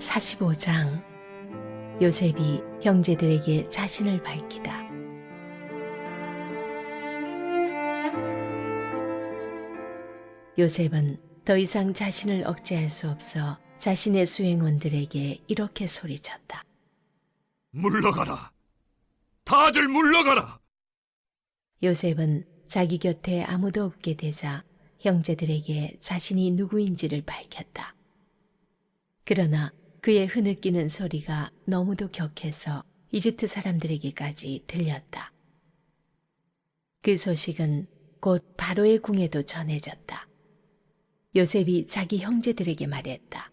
45장. 요셉이 형제들에게 자신을 밝히다. 요셉은 더 이상 자신을 억제할 수 없어 자신의 수행원들에게 이렇게 소리쳤다. 물러가라! 다들 물러가라! 요셉은 자기 곁에 아무도 없게 되자 형제들에게 자신이 누구인지를 밝혔다. 그러나 그의 흐느끼는 소리가 너무도 격해서 이집트 사람들에게까지 들렸다. 그 소식은 곧 바로의 궁에도 전해졌다. 요셉이 자기 형제들에게 말했다.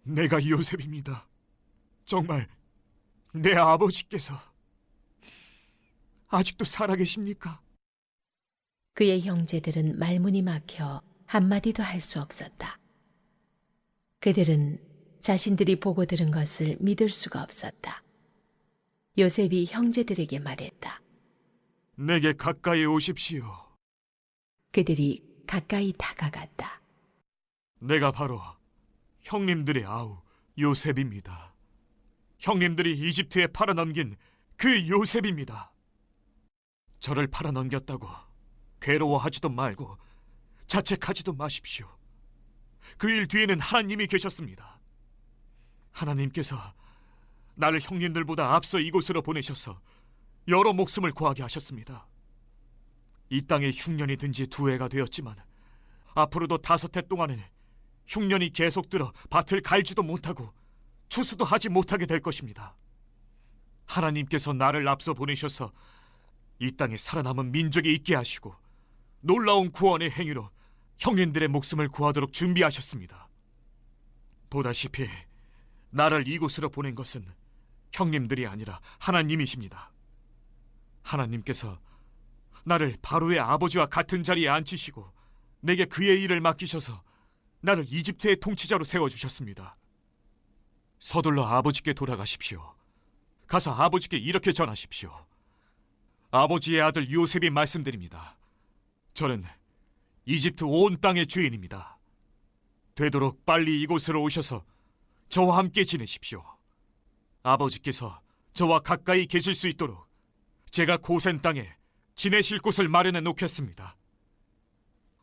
내가 요셉입니다. 정말 내 아버지께서 아직도 살아계십니까? 그의 형제들은 말문이 막혀 한마디도 할 수 없었다. 그들은 자신들이 보고 들은 것을 믿을 수가 없었다. 요셉이 형제들에게 말했다. 내게 가까이 오십시오. 그들이 가까이 다가갔다. 내가 바로 형님들의 아우 요셉입니다. 형님들이 이집트에 팔아넘긴 그 요셉입니다. 저를 팔아넘겼다고 괴로워하지도 말고 자책하지도 마십시오. 그 일 뒤에는 하나님이 계셨습니다. 하나님께서 나를 형님들보다 앞서 이곳으로 보내셔서 여러 목숨을 구하게 하셨습니다. 이 땅에 흉년이 든 지 2해가 되었지만 앞으로도 5해 동안은 흉년이 계속 들어 밭을 갈지도 못하고 추수도 하지 못하게 될 것입니다. 하나님께서 나를 앞서 보내셔서 이 땅에 살아남은 민족이 있게 하시고 놀라운 구원의 행위로 형님들의 목숨을 구하도록 준비하셨습니다. 보다시피 나를 이곳으로 보낸 것은 형님들이 아니라 하나님이십니다. 하나님께서 나를 바로의 아버지와 같은 자리에 앉히시고 내게 그의 일을 맡기셔서 나를 이집트의 통치자로 세워주셨습니다. 서둘러 아버지께 돌아가십시오. 가서 아버지께 이렇게 전하십시오. 아버지의 아들 요셉이 말씀드립니다. 저는 이집트 온 땅의 주인입니다. 되도록 빨리 이곳으로 오셔서 저와 함께 지내십시오. 아버지께서 저와 가까이 계실 수 있도록 제가 고센 땅에 지내실 곳을 마련해 놓겠습니다.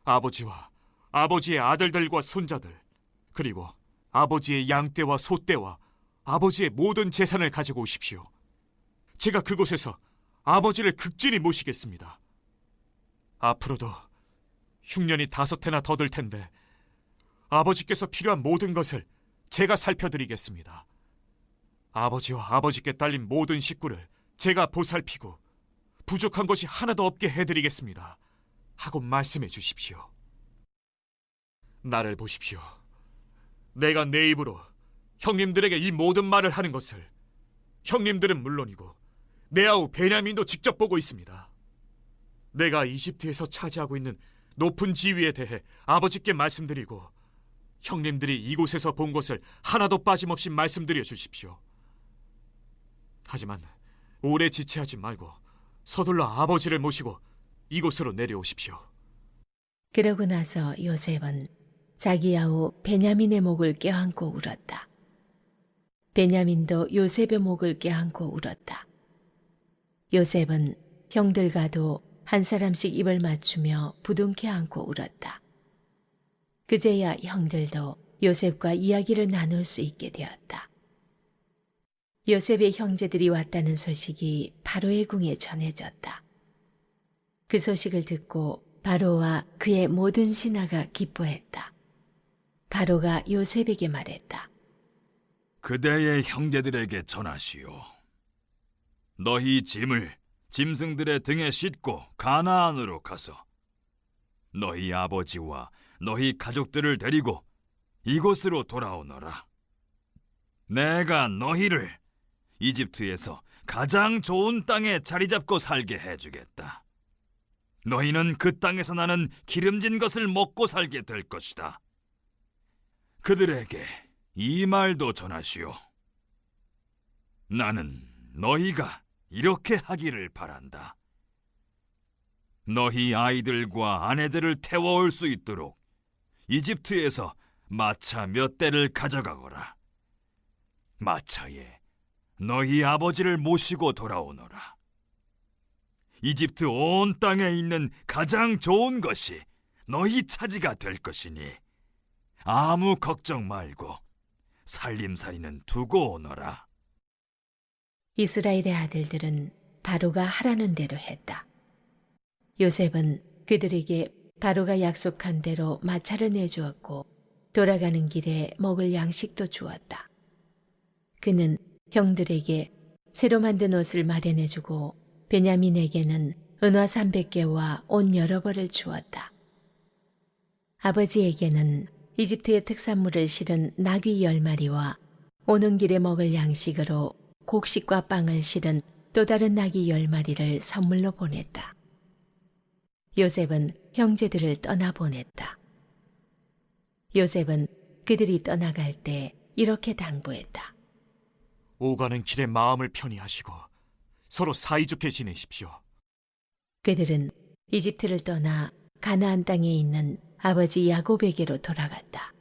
아버지와 아버지의 아들들과 손자들, 그리고 아버지의 양떼와 소떼와 아버지의 모든 재산을 가지고 오십시오. 제가 그곳에서 아버지를 극진히 모시겠습니다. 앞으로도 흉년이 5해나 더 들 텐데 아버지께서 필요한 모든 것을 제가 살펴드리겠습니다. 아버지와 아버지께 딸린 모든 식구를 제가 보살피고 부족한 것이 하나도 없게 해드리겠습니다. 하고 말씀해 주십시오. 나를 보십시오. 내가 내 입으로 형님들에게 이 모든 말을 하는 것을 형님들은 물론이고 내 아우 베냐민도 직접 보고 있습니다. 내가 이집트에서 차지하고 있는 높은 지위에 대해 아버지께 말씀드리고 형님들이 이곳에서 본 것을 하나도 빠짐없이 말씀드려 주십시오. 하지만 오래 지체하지 말고 서둘러 아버지를 모시고 이곳으로 내려오십시오. 그러고 나서 요셉은 자기 아우 베냐민의 목을 껴안고 울었다. 베냐민도 요셉의 목을 껴안고 울었다. 요셉은 형들과도 한 사람씩 입을 맞추며 부둥켜 안고 울었다. 그제야 형들도 요셉과 이야기를 나눌 수 있게 되었다. 요셉의 형제들이 왔다는 소식이 바로의 궁에 전해졌다. 그 소식을 듣고 바로와 그의 모든 신하가 기뻐했다. 바로가 요셉에게 말했다. 그대의 형제들에게 전하시오. 너희 짐을 짐승들의 등에 싣고 가나안으로 가서 너희 아버지와 너희 가족들을 데리고 이곳으로 돌아오너라. 내가 너희를 이집트에서 가장 좋은 땅에 자리 잡고 살게 해주겠다. 너희는 그 땅에서 나는 기름진 것을 먹고 살게 될 것이다. 그들에게 이 말도 전하시오. 나는 너희가 이렇게 하기를 바란다. 너희 아이들과 아내들을 태워올 수 있도록 이집트에서 마차 몇 대를 가져가거라. 마차에 너희 아버지를 모시고 돌아오너라. 이집트 온 땅에 있는 가장 좋은 것이 너희 차지가 될 것이니 아무 걱정 말고 살림살이는 두고 오너라. 이스라엘의 아들들은 바로가 하라는 대로 했다. 요셉은 그들에게 바로가 약속한 대로 마차를 내주었고 돌아가는 길에 먹을 양식도 주었다. 그는 형들에게 새로 만든 옷을 마련해주고 베냐민에게는 은화 300개와 옷 여러 벌을 주었다. 아버지에게는 이집트의 특산물을 실은 나귀 10마리와 오는 길에 먹을 양식으로 곡식과 빵을 실은 또 다른 나귀 10마리를 선물로 보냈다. 요셉은 형제들을 떠나보냈다. 요셉은 그들이 떠나갈 때 이렇게 당부했다. 오가는 길에 마음을 편히 하시고 서로 사이좋게 지내십시오. 그들은 이집트를 떠나 가나안 땅에 있는 아버지 야곱에게로 돌아갔다.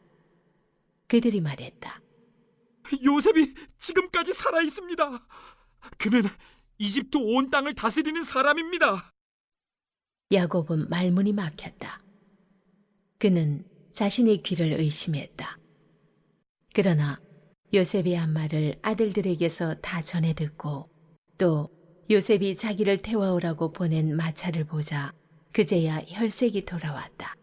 그들이 말했다. 요셉이 지금까지 살아 있습니다. 그는 이집트 온 땅을 다스리는 사람입니다. 야곱은 말문이 막혔다. 그는 자신의 귀를 의심했다. 그러나 요셉이 한 말을 아들들에게서 다 전해 듣고 또 요셉이 자기를 태워오라고 보낸 마차를 보자 그제야 혈색이 돌아왔다.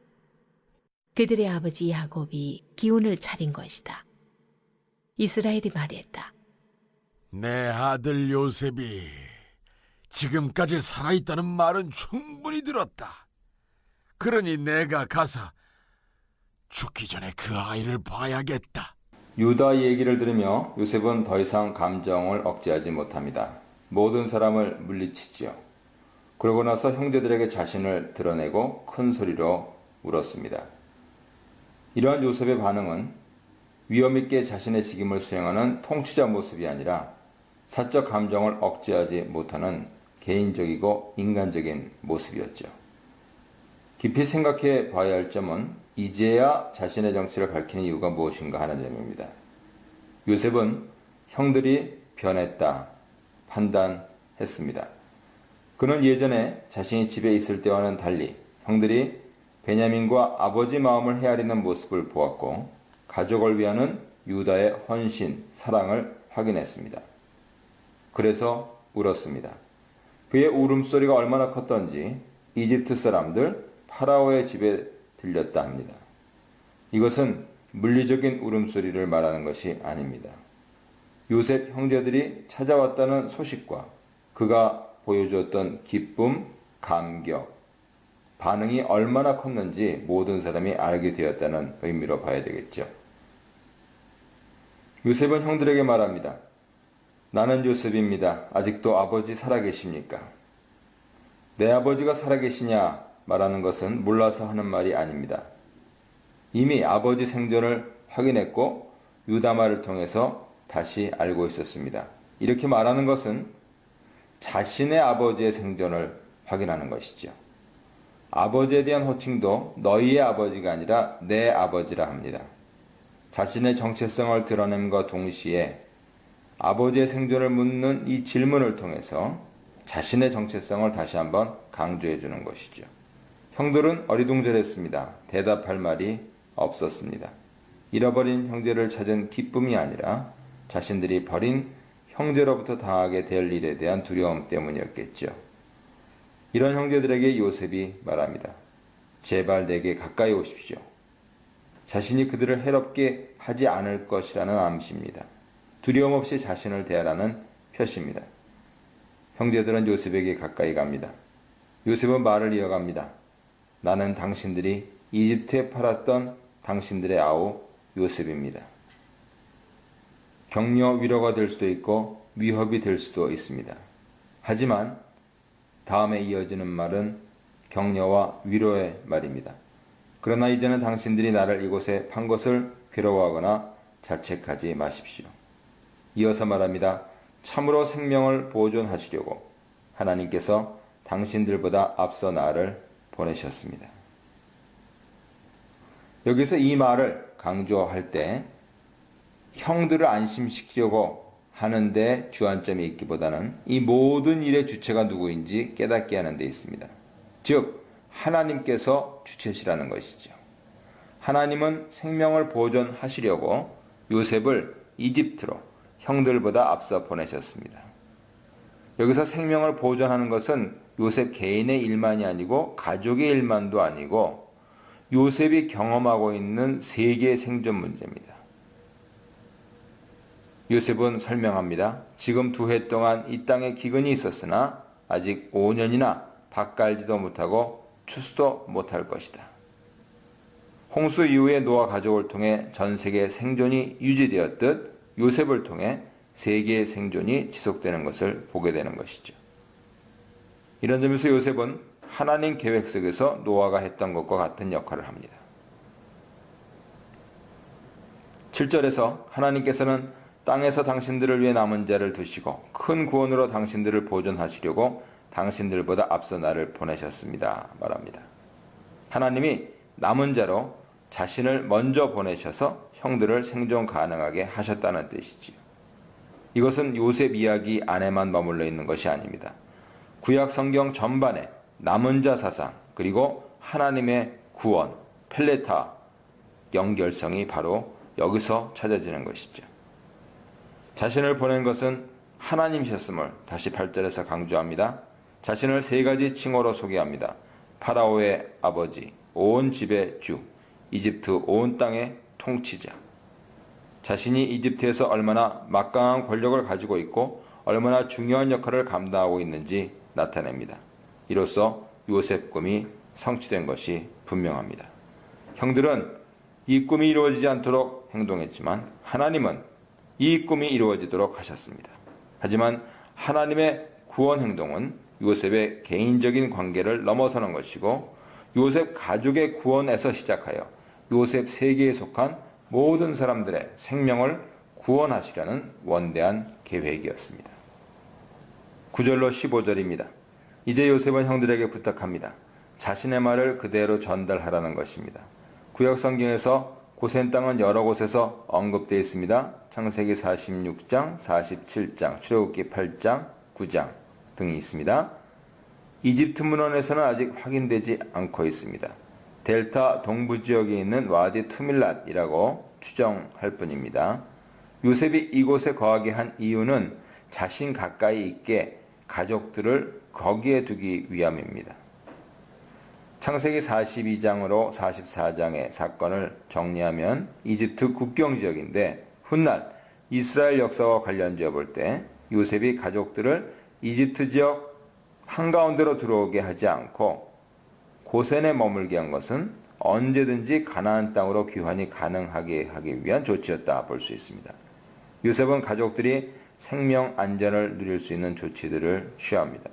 그들의 아버지 야곱이 기운을 차린 것이다. 이스라엘이 말했다. 내 아들 요셉이 지금까지 살아있다는 말은 충분히 들었다. 그러니 내가 가서 죽기 전에 그 아이를 봐야겠다. 유다 얘기를 들으며 요셉은 더 이상 감정을 억제하지 못합니다. 모든 사람을 물리치지요. 그러고 나서 형제들에게 자신을 드러내고 큰 소리로 울었습니다. 이러한 요셉의 반응은 위엄있게 자신의 직임을 수행하는 통치자 모습이 아니라 사적 감정을 억제하지 못하는 개인적이고 인간적인 모습이었죠. 깊이 생각해 봐야 할 점은 이제야 자신의 정체를 밝히는 이유가 무엇인가 하는 점입니다. 요셉은 형들이 변했다 판단했습니다. 그는 예전에 자신이 집에 있을 때와는 달리 형들이 베냐민과 아버지 마음을 헤아리는 모습을 보았고 가족을 위하는 유다의 헌신, 사랑을 확인했습니다. 그래서 울었습니다. 그의 울음소리가 얼마나 컸던지 이집트 사람들 파라오의 집에 들렸다 합니다. 이것은 물리적인 울음소리를 말하는 것이 아닙니다. 요셉 형제들이 찾아왔다는 소식과 그가 보여주었던 기쁨, 감격, 반응이 얼마나 컸는지 모든 사람이 알게 되었다는 의미로 봐야 되겠죠. 요셉은 형들에게 말합니다. 나는 요셉입니다. 아직도 아버지 살아계십니까? 내 아버지가 살아계시냐 말하는 것은 몰라서 하는 말이 아닙니다. 이미 아버지 생존을 확인했고 유다말을 통해서 다시 알고 있었습니다. 이렇게 말하는 것은 자신의 아버지의 생존을 확인하는 것이죠. 아버지에 대한 호칭도 너희의 아버지가 아니라 내 아버지라 합니다. 자신의 정체성을 드러냄과 동시에 아버지의 생존을 묻는 이 질문을 통해서 자신의 정체성을 다시 한번 강조해 주는 것이죠. 형들은 어리둥절했습니다. 대답할 말이 없었습니다. 잃어버린 형제를 찾은 기쁨이 아니라 자신들이 버린 형제로부터 당하게 될 일에 대한 두려움 때문이었겠죠. 이런 형제들에게 요셉이 말합니다. 제발 내게 가까이 오십시오. 자신이 그들을 해롭게 하지 않을 것이라는 암시입니다. 두려움 없이 자신을 대하라는 표시입니다. 형제들은 요셉에게 가까이 갑니다. 요셉은 말을 이어갑니다. 나는 당신들이 이집트에 팔았던 당신들의 아우 요셉입니다. 격려 위로가 될 수도 있고 위협이 될 수도 있습니다. 하지만 다음에 이어지는 말은 격려와 위로의 말입니다. 그러나 이제는 당신들이 나를 이곳에 판 것을 괴로워하거나 자책하지 마십시오. 이어서 말합니다. 참으로 생명을 보존하시려고 하나님께서 당신들보다 앞서 나를 보내셨습니다. 여기서 이 말을 강조할 때 형들을 안심시키려고 하는데 주안점이 있기보다는 이 모든 일의 주체가 누구인지 깨닫게 하는 데 있습니다. 즉 하나님께서 주체시라는 것이죠. 하나님은 생명을 보존하시려고 요셉을 이집트로 형들보다 앞서 보내셨습니다. 여기서 생명을 보존하는 것은 요셉 개인의 일만이 아니고 가족의 일만도 아니고 요셉이 경험하고 있는 세계의 생존 문제입니다. 요셉은 설명합니다. 지금 2해 동안 이 땅에 기근이 있었으나 아직 5년이나 밥 갈지도 못하고 추수도 못할 것이다. 홍수 이후에 노아 가족을 통해 전 세계의 생존이 유지되었듯 요셉을 통해 세계의 생존이 지속되는 것을 보게 되는 것이죠. 이런 점에서 요셉은 하나님 계획 속에서 노아가 했던 것과 같은 역할을 합니다. 7절에서 하나님께서는 땅에서 당신들을 위해 남은 자를 두시고 큰 구원으로 당신들을 보존하시려고 당신들보다 앞서 나를 보내셨습니다. 말합니다. 하나님이 남은 자로 자신을 먼저 보내셔서 형들을 생존 가능하게 하셨다는 뜻이지요. 이것은 요셉 이야기 안에만 머물러 있는 것이 아닙니다. 구약 성경 전반에 남은 자 사상 그리고 하나님의 구원, 펠레타 연결성이 바로 여기서 찾아지는 것이죠. 자신을 보낸 것은 하나님이셨음을 다시 8절에서 강조합니다. 자신을 3가지 칭호로 소개합니다. 파라오의 아버지, 온 집의 주, 이집트 온 땅의 통치자. 자신이 이집트에서 얼마나 막강한 권력을 가지고 있고 얼마나 중요한 역할을 감당하고 있는지 나타냅니다. 이로써 요셉 꿈이 성취된 것이 분명합니다. 형들은 이 꿈이 이루어지지 않도록 행동했지만 하나님은 이 꿈이 이루어지도록 하셨습니다. 하지만 하나님의 구원 행동은 요셉의 개인적인 관계를 넘어서는 것이고 요셉 가족의 구원에서 시작하여 요셉 세계에 속한 모든 사람들의 생명을 구원하시려는 원대한 계획이었습니다. 9절로 15절입니다. 이제 요셉은 형들에게 부탁합니다. 자신의 말을 그대로 전달하라는 것입니다. 구약 성경에서 고센 땅은 여러 곳에서 언급되어 있습니다. 창세기 46장, 47장, 출애굽기 8장, 9장 등이 있습니다. 이집트 문헌에서는 아직 확인되지 않고 있습니다. 델타 동부 지역에 있는 와디 투밀랏이라고 추정할 뿐입니다. 요셉이 이곳에 거하게 한 이유는 자신 가까이 있게 가족들을 거기에 두기 위함입니다. 창세기 42장으로 44장의 사건을 정리하면 이집트 국경 지역인데 훗날 이스라엘 역사와 관련지어 볼 때 요셉이 가족들을 이집트 지역 한가운데로 들어오게 하지 않고 고센에 머물게 한 것은 언제든지 가나안 땅으로 귀환이 가능하게 하기 위한 조치였다 볼 수 있습니다. 요셉은 가족들이 생명 안전을 누릴 수 있는 조치들을 취합니다.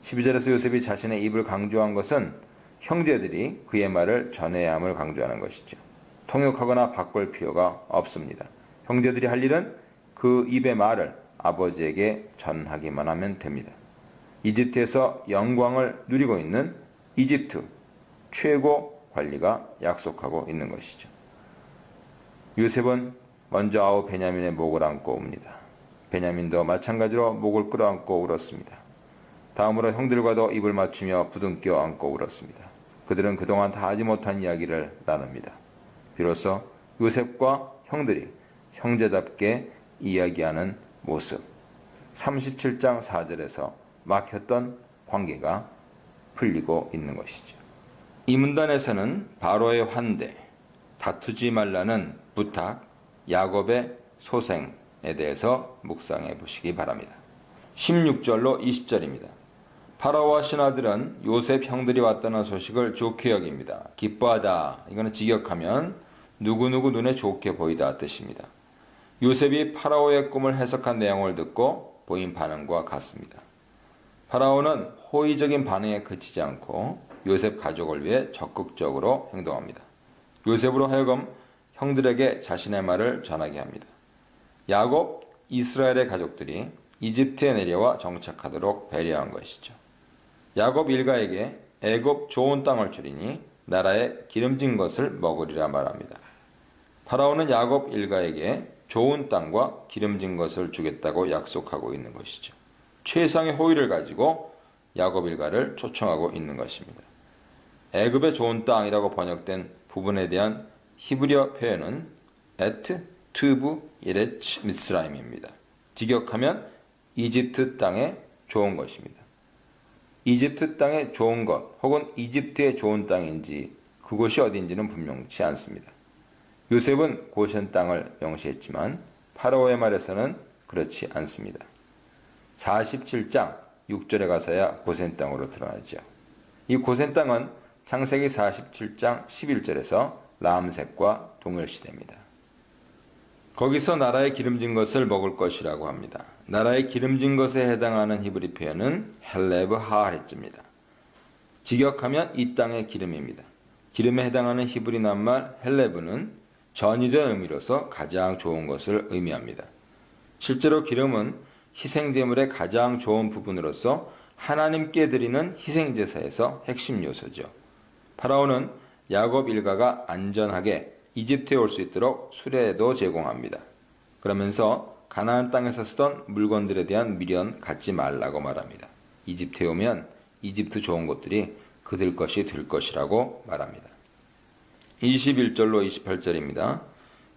12절에서 요셉이 자신의 입을 강조한 것은 형제들이 그의 말을 전해야 함을 강조하는 것이죠. 통역하거나 바꿀 필요가 없습니다. 형제들이 할 일은 그 입의 말을 아버지에게 전하기만 하면 됩니다. 이집트에서 영광을 누리고 있는 이집트 최고 관리가 약속하고 있는 것이죠. 요셉은 먼저 아우 베냐민의 목을 안고 옵니다. 베냐민도 마찬가지로 목을 끌어안고 울었습니다. 다음으로 형들과도 입을 맞추며 부둥켜 안고 울었습니다. 그들은 그동안 다 하지 못한 이야기를 나눕니다. 비로소 요셉과 형들이 형제답게 이야기하는 모습. 37장 4절에서 막혔던 관계가 풀리고 있는 것이죠. 이 문단에서는 바로의 환대, 다투지 말라는 부탁, 야곱의 소생에 대해서 묵상해 보시기 바랍니다. 16절로 20절입니다. 파라오와 신하들은 요셉 형들이 왔다는 소식을 좋게 여깁니다. 기뻐하다. 이거는 직역하면 누구누구 눈에 좋게 보이다 뜻입니다. 요셉이 파라오의 꿈을 해석한 내용을 듣고 보인 반응과 같습니다. 파라오는 호의적인 반응에 그치지 않고 요셉 가족을 위해 적극적으로 행동합니다. 요셉으로 하여금 형들에게 자신의 말을 전하게 합니다. 야곱, 이스라엘의 가족들이 이집트에 내려와 정착하도록 배려한 것이죠. 야곱 일가에게 애굽 좋은 땅을 주리니 나라에 기름진 것을 먹으리라 말합니다. 파라오는 야곱 일가에게 좋은 땅과 기름진 것을 주겠다고 약속하고 있는 것이죠. 최상의 호의를 가지고 야곱 일가를 초청하고 있는 것입니다. 애굽의 좋은 땅이라고 번역된 부분에 대한 히브리어 표현은 에트 투브 예레츠 미스라임입니다. 직역하면 이집트 땅에 좋은 것입니다. 이집트 땅에 좋은 것 혹은 이집트의 좋은 땅인지 그곳이 어딘지는 분명치 않습니다. 요셉은 고센 땅을 명시했지만 파라오의 말에서는 그렇지 않습니다. 47장 6절에 가서야 고센 땅으로 드러나죠. 이 고센 땅은 창세기 47장 11절에서 람색과 동일시됩니다. 거기서 나라의 기름진 것을 먹을 것이라고 합니다. 나라의 기름진 것에 해당하는 히브리 표현은 헬레브 하하렛입니다. 직역하면 이 땅의 기름입니다. 기름에 해당하는 히브리 낱말 헬레브는 전이된 의미로서 가장 좋은 것을 의미합니다. 실제로 기름은 희생제물의 가장 좋은 부분으로서 하나님께 드리는 희생제사에서 핵심 요소죠. 파라오는 야곱 일가가 안전하게 이집트에 올 수 있도록 수레도 제공합니다. 그러면서 가나안 땅에서 쓰던 물건들에 대한 미련 갖지 말라고 말합니다. 이집트에 오면 이집트 좋은 것들이 그들 것이 될 것이라고 말합니다. 21절로 28절입니다.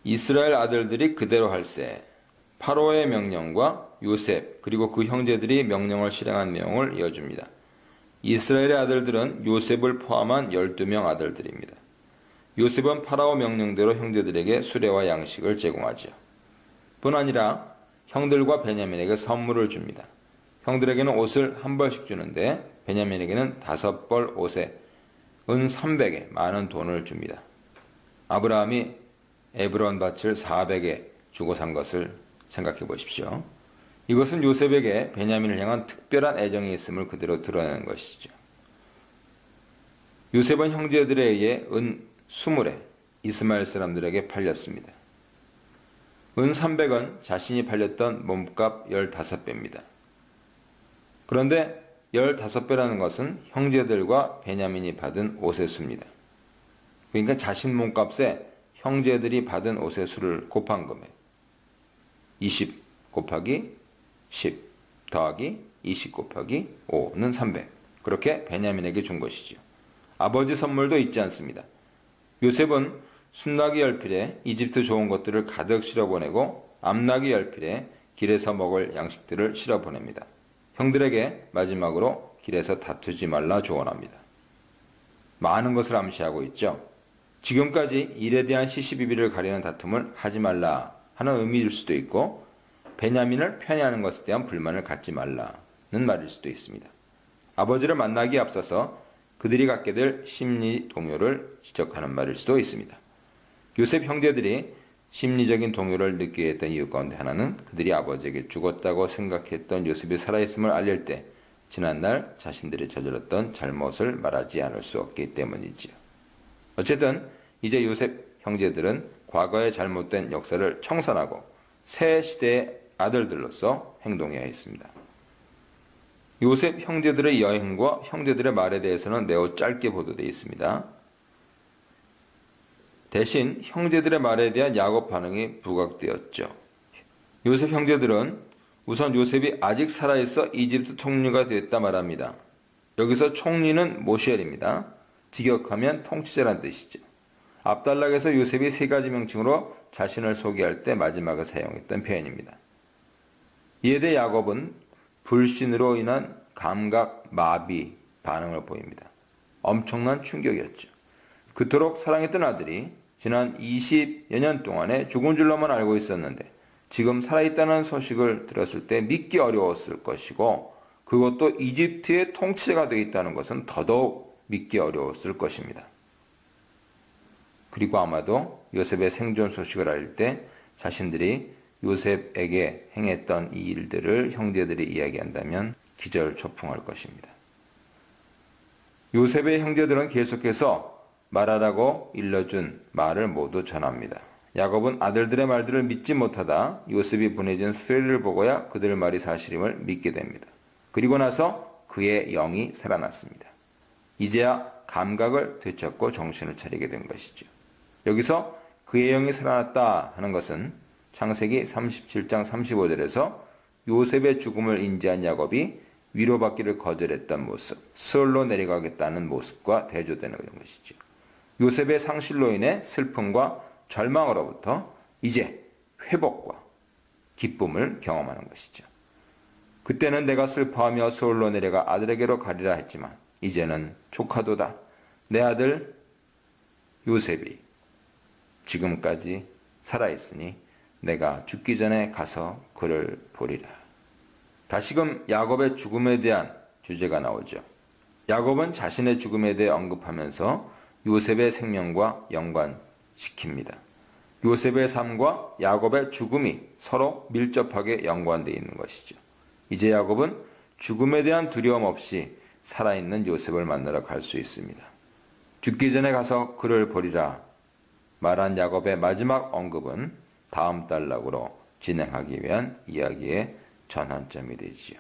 이스라엘 아들들이 그대로 할세. 파로의 명령과 요셉 그리고 그 형제들이 명령을 실행한 내용을 이어줍니다. 이스라엘의 아들들은 요셉을 포함한 12명 아들들입니다. 요셉은 파라오 명령대로 형제들에게 수레와 양식을 제공하죠. 뿐 아니라 형들과 베냐민에게 선물을 줍니다. 형들에게는 옷을 한 벌씩 주는데 베냐민에게는 5벌 옷에 은 300에 많은 돈을 줍니다. 아브라함이 에브론 밭을 400에 주고 산 것을 생각해 보십시오. 이것은 요셉에게 베냐민을 향한 특별한 애정이 있음을 그대로 드러내는 것이죠. 요셉은 형제들에 의해 은 20에 이스마엘 사람들에게 팔렸습니다. 은 300은 자신이 팔렸던 몸값 15배입니다. 그런데 15배라는 것은 형제들과 베냐민이 받은 옷의 수입니다. 그러니까 자신 몸값에 형제들이 받은 옷의 수를 곱한 금액 20 곱하기 10 더하기 20 곱하기 5는 300. 그렇게 베냐민에게 준 것이죠. 아버지 선물도 잊지 않습니다. 요셉은 순나기 열필에 이집트 좋은 것들을 가득 실어보내고 암나기 열필에 길에서 먹을 양식들을 실어보냅니다. 형들에게 마지막으로 길에서 다투지 말라 조언합니다. 많은 것을 암시하고 있죠. 지금까지 일에 대한 시시비비를 가리는 다툼을 하지 말라 하는 의미일 수도 있고 베냐민을 편애하는 것에 대한 불만을 갖지 말라는 말일 수도 있습니다. 아버지를 만나기에 앞서서 그들이 갖게 될 심리 동요를 지적하는 말일 수도 있습니다. 요셉 형제들이 심리적인 동요를 느끼게 했던 이유 가운데 하나는 그들이 아버지에게 죽었다고 생각했던 요셉이 살아있음을 알릴 때 지난날 자신들이 저질렀던 잘못을 말하지 않을 수 없기 때문이지요. 어쨌든 이제 요셉 형제들은 과거의 잘못된 역사를 청산하고 새 시대의 아들들로서 행동해야 했습니다. 요셉 형제들의 여행과 형제들의 말에 대해서는 매우 짧게 보도되어 있습니다. 대신 형제들의 말에 대한 야곱 반응이 부각되었죠. 요셉 형제들은 우선 요셉이 아직 살아있어 이집트 총리가 되었다 말합니다. 여기서 총리는 모시엘입니다. 직역하면 통치자란 뜻이죠. 압달락에서 요셉이 3가지 명칭으로 자신을 소개할 때 마지막에 사용했던 표현입니다. 이에 대해 야곱은 불신으로 인한 감각 마비 반응을 보입니다. 엄청난 충격이었죠. 그토록 사랑했던 아들이 지난 20여 년 동안에 죽은 줄로만 알고 있었는데 지금 살아있다는 소식을 들었을 때 믿기 어려웠을 것이고 그것도 이집트의 통치자가 되어 있다는 것은 더더욱 믿기 어려웠을 것입니다. 그리고 아마도 요셉의 생존 소식을 알릴 때 자신들이 요셉에게 행했던 이 일들을 형제들이 이야기한다면 기절초풍할 것입니다. 요셉의 형제들은 계속해서 말하라고 일러준 말을 모두 전합니다. 야곱은 아들들의 말들을 믿지 못하다 요셉이 보내준 수레를 보고야 그들 말이 사실임을 믿게 됩니다. 그리고 나서 그의 영이 살아났습니다. 이제야 감각을 되찾고 정신을 차리게 된 것이죠. 여기서 그의 영이 살아났다 하는 것은 창세기 37장 35절에서 요셉의 죽음을 인지한 야곱이 위로받기를 거절했던 모습, 스올로 내려가겠다는 모습과 대조되는 것이죠. 요셉의 상실로 인해 슬픔과 절망으로부터 이제 회복과 기쁨을 경험하는 것이죠. 그때는 내가 슬퍼하며 스올로 내려가 아들에게로 가리라 했지만 이제는 조카도다. 내 아들 요셉이 지금까지 살아있으니 내가 죽기 전에 가서 그를 보리라. 다시금 야곱의 죽음에 대한 주제가 나오죠. 야곱은 자신의 죽음에 대해 언급하면서 요셉의 생명과 연관시킵니다. 요셉의 삶과 야곱의 죽음이 서로 밀접하게 연관되어 있는 것이죠. 이제 야곱은 죽음에 대한 두려움 없이 살아있는 요셉을 만나러 갈 수 있습니다. 죽기 전에 가서 그를 보리라 말한 야곱의 마지막 언급은 다음 단락으로 진행하기 위한 이야기의 전환점이 되지요.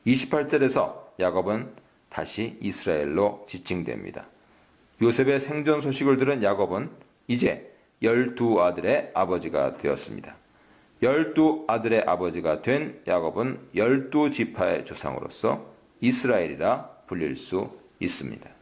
28절에서 야곱은 다시 이스라엘로 지칭됩니다. 요셉의 생존 소식을 들은 야곱은 이제 12아들의 아버지가 되었습니다. 12아들의 아버지가 된 야곱은 12지파의 조상으로서 이스라엘이라 불릴 수 있습니다.